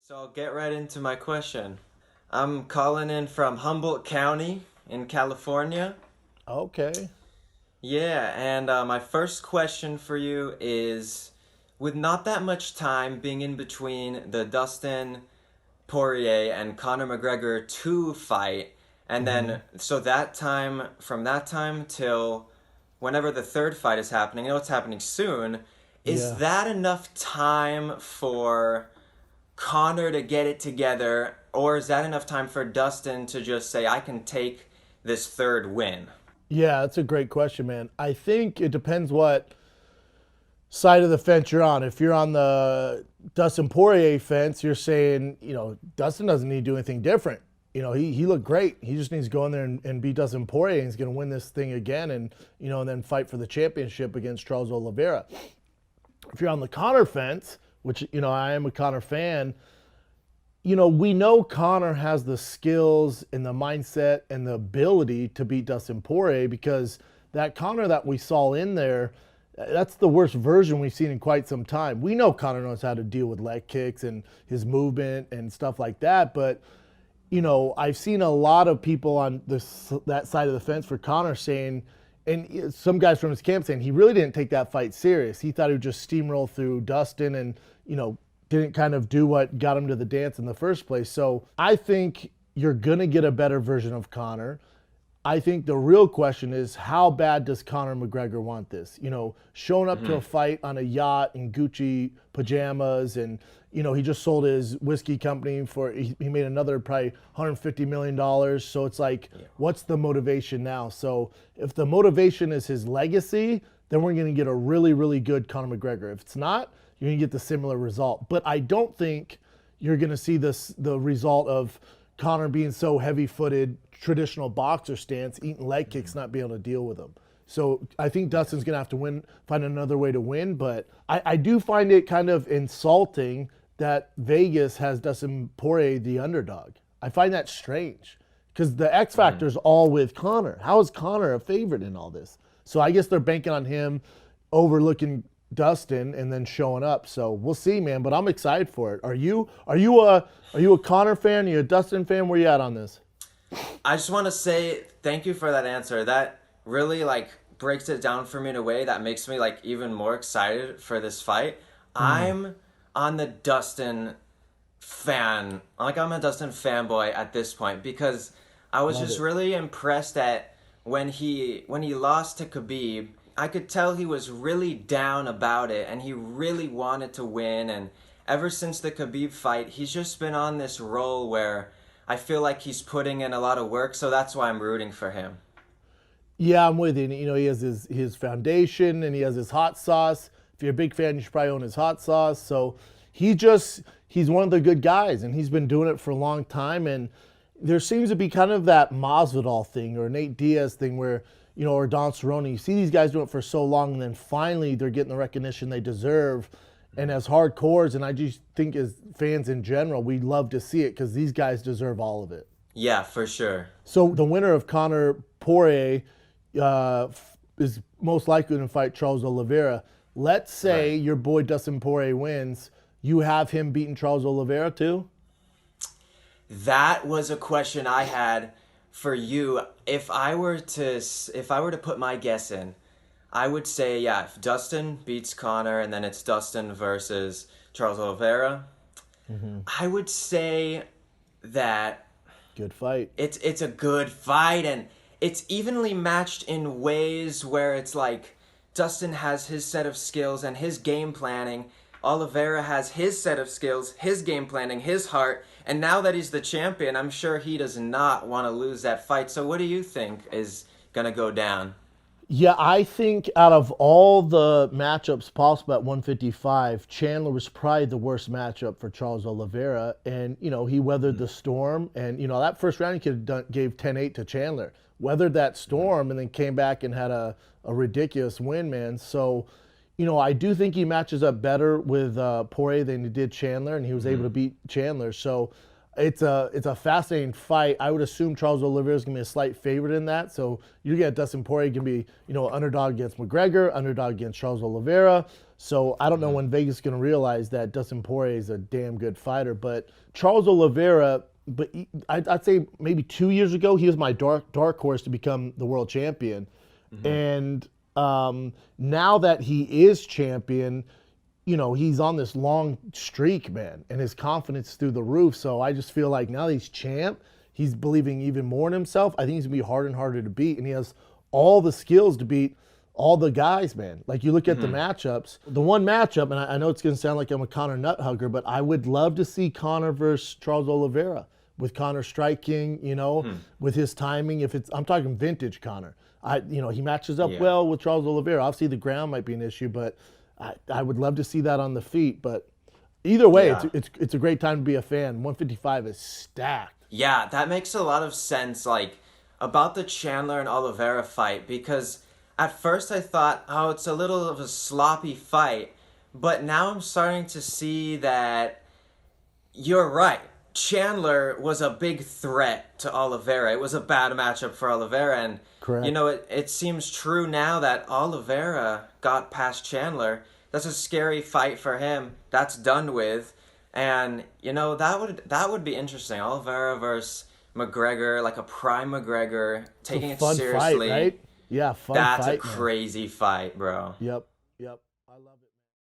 So I'll get right into my question. I'm calling in from Humboldt County in California. Okay. Yeah, and my first question for you is, with not that much time being in between the Dustin Poirier and Conor McGregor 2 fight, and hmm then so that time, from that time till whenever the third fight is happening, I know it's happening soon, is Yeah. that enough time for Connor to get it together, or is that enough time for Dustin to just say, I can take this third win? Yeah, that's a great question, man. I think it depends what side of the fence you're on. If you're on the Dustin Poirier fence, you're saying, Dustin doesn't need to do anything different. He looked great. He just needs to go in there and beat Dustin Poirier, and he's going to win this thing again, and then fight for the championship against Charles Oliveira. If you're on the Connor fence, which I am a Connor fan, we know Connor has the skills and the mindset and the ability to beat Dustin Poirier because that Connor that we saw in there, that's the worst version we've seen in quite some time. We know Connor knows how to deal with leg kicks and his movement and stuff like that, but I've seen a lot of people on that side of the fence for Connor saying, and some guys from his camp saying he really didn't take that fight serious. He thought he would just steamroll through Dustin and, didn't kind of do what got him to the dance in the first place. So I think you're going to get a better version of Connor. I think the real question is how bad does Conor McGregor want this? Showing up to a Hmm. fight on a yacht in Gucci pajamas and he just sold his whiskey company for he made another probably $150 million. So it's like, Yeah. what's the motivation now? So if the motivation is his legacy, then we're going to get a really, really good Conor McGregor. If it's not, you're going to get the similar result. But I don't think you're going to see the result of Connor being so heavy-footed, traditional boxer stance, eating leg kicks, not being able to deal with them. So I think Dustin's going to have to find another way to win. But I do find it kind of insulting that Vegas has Dustin Poirier the underdog. I find that strange because the X Hmm. factor is all with Connor. How is Connor a favorite in all this? So I guess they're banking on him overlooking Dustin and then showing up. So we'll see, man. But I'm excited for it. Are you a Connor fan? Are you a Dustin fan? Where you at on this? I just want to say thank you for that answer. That really breaks it down for me in a way that makes me even more excited for this fight. Mm, I'm on the Dustin fan. I'm a Dustin fanboy at this point because I was love just it. really impressed that when he lost to Khabib, I could tell he was really down about it and he really wanted to win. And ever since the Khabib fight, he's just been on this roll where I feel like he's putting in a lot of work, so that's why I'm rooting for him. Yeah, I'm with you. He has his foundation and he has his hot sauce. If you're a big fan, you should probably own his hot sauce. So he's one of the good guys and he's been doing it for a long time. And there seems to be kind of that Masvidal thing or Nate Diaz thing where, or Don Cerrone, you see these guys doing it for so long and then finally they're getting the recognition they deserve. And as hardcores, and I just think as fans in general, we love to see it because these guys deserve all of it. Yeah, for sure. So the winner of Conor Poirier uh, is most likely going to fight Charles Oliveira. Let's Right. say your boy Dustin Poirier wins. You have him beating Charles Oliveira too? That was a question I had for you. If I were to put my guess in, I would say yeah, if Dustin beats Connor and then it's Dustin versus Charles Oliveira, Mm-hmm. I would say that Good fight. it's a good fight and it's evenly matched in ways where it's like Dustin has his set of skills and his game planning. Oliveira has his set of skills, his game planning, his heart, and now that he's the champion, I'm sure he does not want to lose that fight. So what do you think is gonna go down? Yeah, I think out of all the matchups possible at 155, Chandler was probably the worst matchup for Charles Oliveira. And, he weathered the storm. And, that first round he could have gave 10-8 to Chandler. Weathered that storm and then came back and had a ridiculous win, man. So, I do think he matches up better with Poirier than he did Chandler. And he was able to beat Chandler. So, It's a fascinating fight. I would assume Charles Oliveira is going to be a slight favorite in that. So you get Dustin Poirier can be, underdog against McGregor, underdog against Charles Oliveira. So I don't know when Vegas is going to realize that Dustin Poirier is a damn good fighter. But Charles Oliveira, I'd say maybe 2 years ago, he was my dark horse to become the world champion. And now that he is champion, he's on this long streak, man, and his confidence is through the roof. So I just feel like now that he's champ, he's believing even more in himself. I think he's going to be harder and harder to beat, and he has all the skills to beat all the guys, man. Like, you look at the matchups. The one matchup, and I know it's going to sound like I'm a Conor nut hugger, but I would love to see Conor versus Charles Oliveira, with Conor striking, with his timing. I'm talking vintage Conor. He matches up well with Charles Oliveira. Obviously, the ground might be an issue, but I would love to see that on the feet. But either way, it's a great time to be a fan. 155 is stacked. Yeah, that makes a lot of sense, like, about the Chandler and Oliveira fight, because at first I thought, oh, it's a little of a sloppy fight, but now I'm starting to see that you're right. Chandler was a big threat to Oliveira. It was a bad matchup for Oliveira, and Correct. It seems true now that Oliveira got past Chandler. That's a scary fight for him. That's done with, and that would be interesting. Oliveira versus McGregor, like a prime McGregor, taking it Fun seriously. fight, right? Yeah, fun That's fight. a crazy fight, bro. Yep.